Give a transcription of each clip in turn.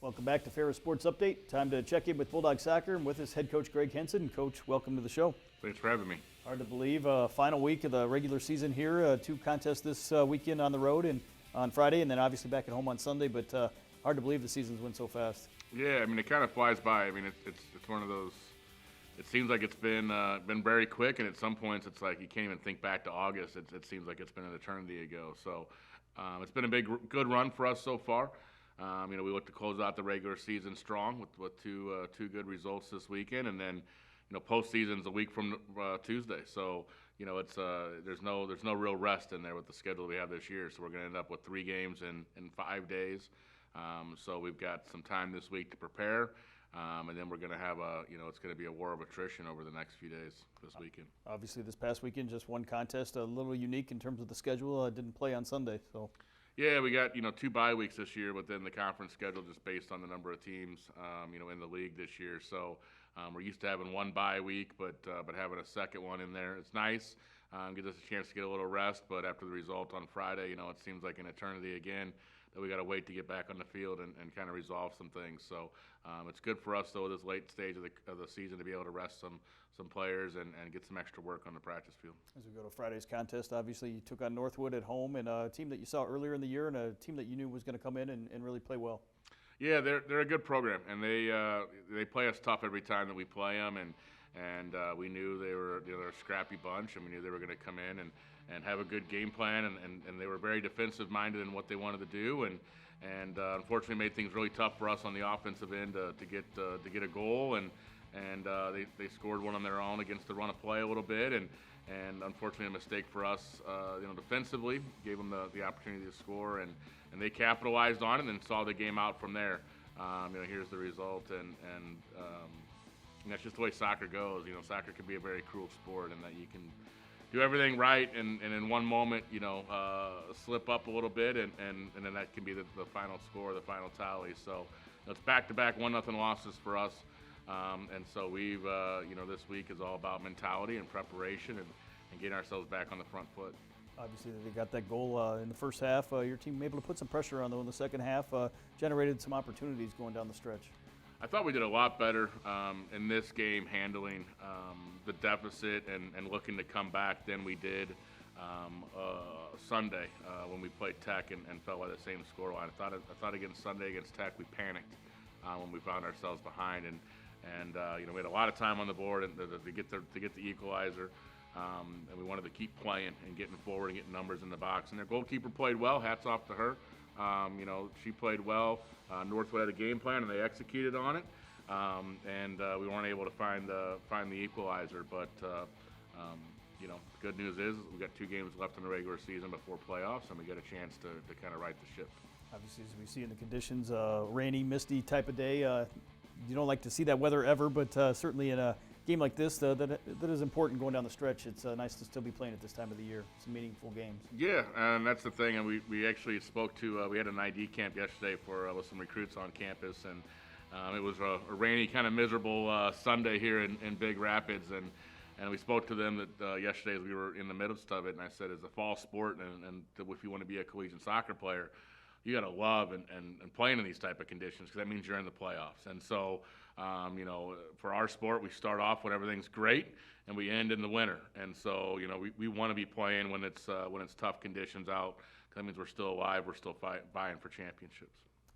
Welcome back to Ferris Sports Update. Time to check in with Bulldog Soccer, and with us head coach Greg Henson. Coach, welcome to the show. Thanks for having me. Hard to believe, final week of the regular season here. Two contests this weekend on the road and on Friday, and then obviously back at home on Sunday. But hard to believe the season's went so fast. Yeah, I mean, it kind of flies by. I mean, it's one of those. It seems like it's been very quick, and at some points it's like you can't even think back to August. It seems like it's been an eternity ago. So it's been a good run for us so far. We look to close out the regular season strong with two good results this weekend, and then postseason's a week from Tuesday. So it's there's no real rest in there with the schedule we have this year. So we're going to end up with 3 games in 5 days. So we've got some time this week to prepare. And then we're going to have it's going to be a war of attrition over the next few days this weekend. Obviously, this past weekend, just one contest, a little unique in terms of the schedule. Didn't play on Sunday, so. Yeah, we got 2 bye weeks this year within the conference schedule, just based on the number of teams in the league this year. So we're used to having 1 bye week, but having a second one in there, it's nice. Gives us a chance to get a little rest. But after the result on Friday, it seems like an eternity again that we got to wait to get back on the field and kind of resolve some things. So it's good for us, though, this late stage of the season to be able to rest some players and get some extra work on the practice field. As we go to Friday's contest, obviously you took on Northwood at home, and a team that you saw earlier in the year and a team that you knew was going to come in and really play well. Yeah, they're a good program, and they play us tough every time that we play them, and we knew they're a scrappy bunch, and we knew they were going to come in and have a good game plan, and they were very defensive-minded in what they wanted to do, and unfortunately made things really tough for us on the offensive end to get a goal, and they scored one on their own against the run of play a little bit, and unfortunately a mistake for us, defensively, gave them the opportunity to score, and they capitalized on it and saw the game out from there. Here's the result, and that's just the way soccer goes. Soccer can be a very cruel sport, and that you can do everything right, and in one moment, slip up a little bit, and then that can be the final score, the final tally. So it's back-to-back 1-0 losses for us, and so we've, this week is all about mentality and preparation and getting ourselves back on the front foot. Obviously, they got that goal in the first half. Your team able to put some pressure on, though, in the second half, generated some opportunities going down the stretch. I thought we did a lot better in this game handling the deficit and looking to come back than we did Sunday when we played Tech and fell by the same scoreline. I thought against Sunday against Tech we panicked when we found ourselves behind, and we had a lot of time on the board to get the equalizer, and we wanted to keep playing and getting forward and getting numbers in the box. And their goalkeeper played well. Hats off to her. She played well. Northwood had a game plan, and they executed on it. We weren't able to find the equalizer. But the good news is we got 2 games left in the regular season before playoffs, and we get a chance to kind of right the ship. Obviously, as we see in the conditions, rainy, misty type of day. You don't like to see that weather ever, but certainly in a game like this that is important going down the stretch. It's nice to still be playing at this time of the year. Some meaningful games. Yeah, and that's the thing. And we actually spoke to, we had an ID camp yesterday with some recruits on campus, and it was a rainy, kind of miserable Sunday here in Big Rapids, and we spoke to them that yesterday as we were in the midst of it, and I said, as a fall sport, and if you want to be a collegiate soccer player, you got to love and playing in these type of conditions, because that means you're in the playoffs. And so, for our sport, we start off when everything's great, and we end in the winter. And so, we want to be playing when it's tough conditions out. That means we're still alive. We're still vying for championships.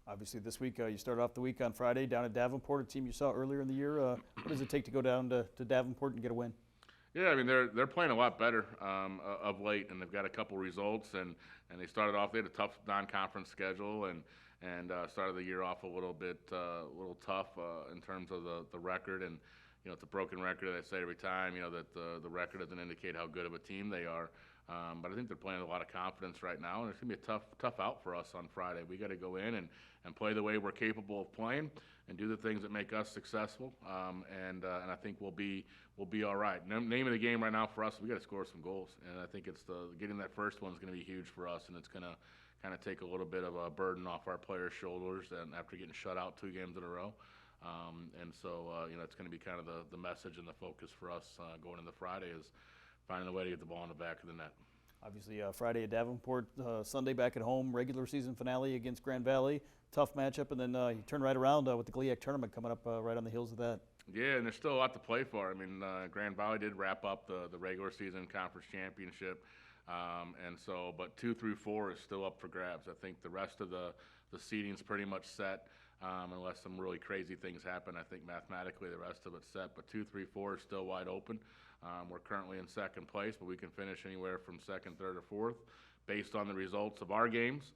Obviously, this week you started off the week on Friday down at Davenport, a team you saw earlier in the year. What does it take to go down to Davenport and get a win? Yeah, I mean, they're playing a lot better of late, and they've got a couple results, and they started off, they had a tough non-conference schedule, and started the year off a little tough in terms of the record, and it's a broken record, I say every time, that the record doesn't indicate how good of a team they are, but I think they're playing with a lot of confidence right now, and it's going to be a tough out for us on Friday. We got to go in and play the way we're capable of playing and do the things that make us successful, and I think we'll be all right. Name of the game right now for us, we got to score some goals, and I think it's getting that first one is going to be huge for us, and it's going to kind of take a little bit of a burden off our players' shoulders, and after getting shut out 2 games in a row, and so it's going to be kind of the message and the focus for us going into Friday is finding a way to get the ball in the back of the net. Obviously, Friday at Davenport, Sunday back at home, regular season finale against Grand Valley. Tough matchup, and then you turn right around with the GLIAC tournament coming up right on the heels of that. Yeah, and there's still a lot to play for. I mean, Grand Valley did wrap up the regular season conference championship, and so, but 2 through 4 is still up for grabs. I think the rest of the seeding's pretty much set, unless some really crazy things happen. I think mathematically the rest of it's set, but 2, 3, 4 is still wide open. We're currently in second place, but we can finish anywhere from second, third, or fourth based on the results of our games,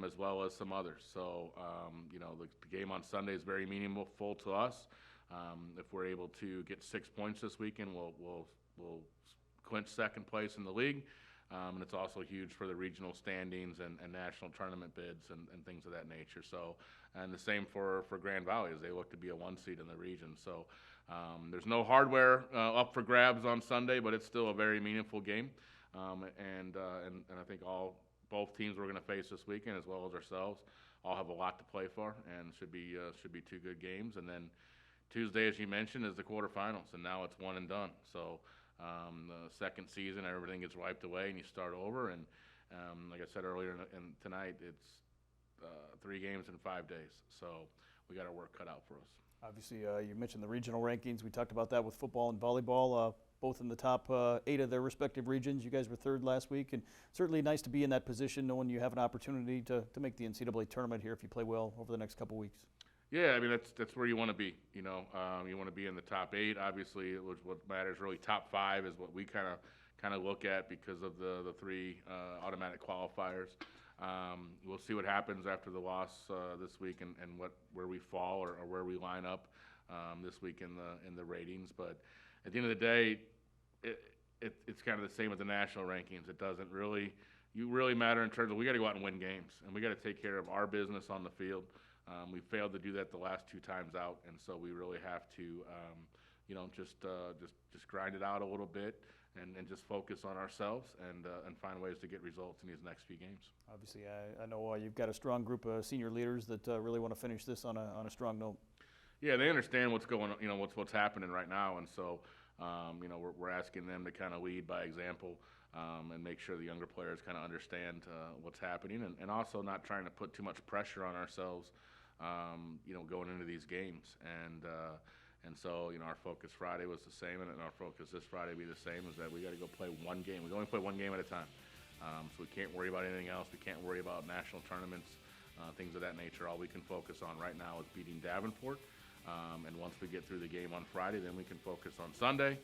as well as some others. So, you know, the game on Sunday is very meaningful to us. If we're able to get 6 points this weekend, we'll clinch second place in the league. And it's also huge for the regional standings and national tournament bids and things of that nature. So, and the same for Grand Valley as they look to be a 1 seed in the region. So there's no hardware up for grabs on Sunday, but it's still a very meaningful game. And I think both teams we're going to face this weekend, as well as ourselves, all have a lot to play for, and should be 2 good games. And then Tuesday, as you mentioned, is the quarterfinals, and now it's one and done. So the second season, everything gets wiped away, and you start over. And like I said earlier tonight, it's 3 games in 5 days. So we got our work cut out for us. Obviously, you mentioned the regional rankings. We talked about that with football and volleyball, both in the top 8 of their respective regions. You guys were 3rd last week, and certainly nice to be in that position, knowing you have an opportunity to make the NCAA tournament here if you play well over the next couple weeks. Yeah, I mean, that's where you want to be. You know, you want to be in the top 8. Obviously, what matters really. Top 5 is what we kind of look at because of the 3 automatic qualifiers. We'll see what happens after the loss this week and where we fall or where we line up this week in the ratings. But at the end of the day, it's kind of the same with the national rankings. It doesn't really matter in terms of we got to go out and win games, and we got to take care of our business on the field. We failed to do that the last 2 times out, and so we really have to, you know, just grind it out a little bit and just focus on ourselves and find ways to get results in these next few games. Obviously, I know you've got a strong group of senior leaders that really want to finish this on a strong note. Yeah, they understand what's going on, you know, what's happening right now, and so, you know, we're asking them to kind of lead by example. And make sure the younger players kind of understand what's happening, and also not trying to put too much pressure on ourselves, you know, going into these games. And so, you know, our focus Friday was the same, and our focus this Friday will be the same, is that we got to go play 1 game. We can only play 1 game at a time. So we can't worry about anything else. We can't worry about national tournaments, things of that nature. All we can focus on right now is beating Davenport. And once we get through the game on Friday, then we can focus on Sunday.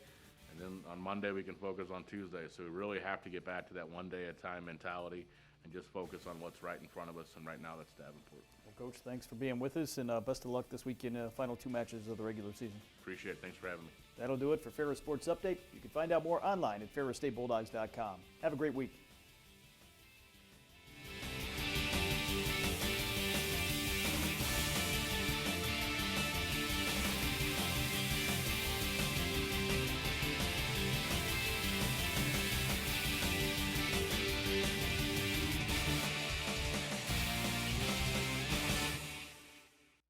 And then on Monday, we can focus on Tuesday. So we really have to get back to that 1 day at a time mentality and just focus on what's right in front of us. And right now, that's Davenport. Well, Coach, thanks for being with us, and best of luck this week in the final 2 matches of the regular season. Appreciate it. Thanks for having me. That'll do it for Ferris Sports Update. You can find out more online at ferrisstatebulldogs.com. Have a great week.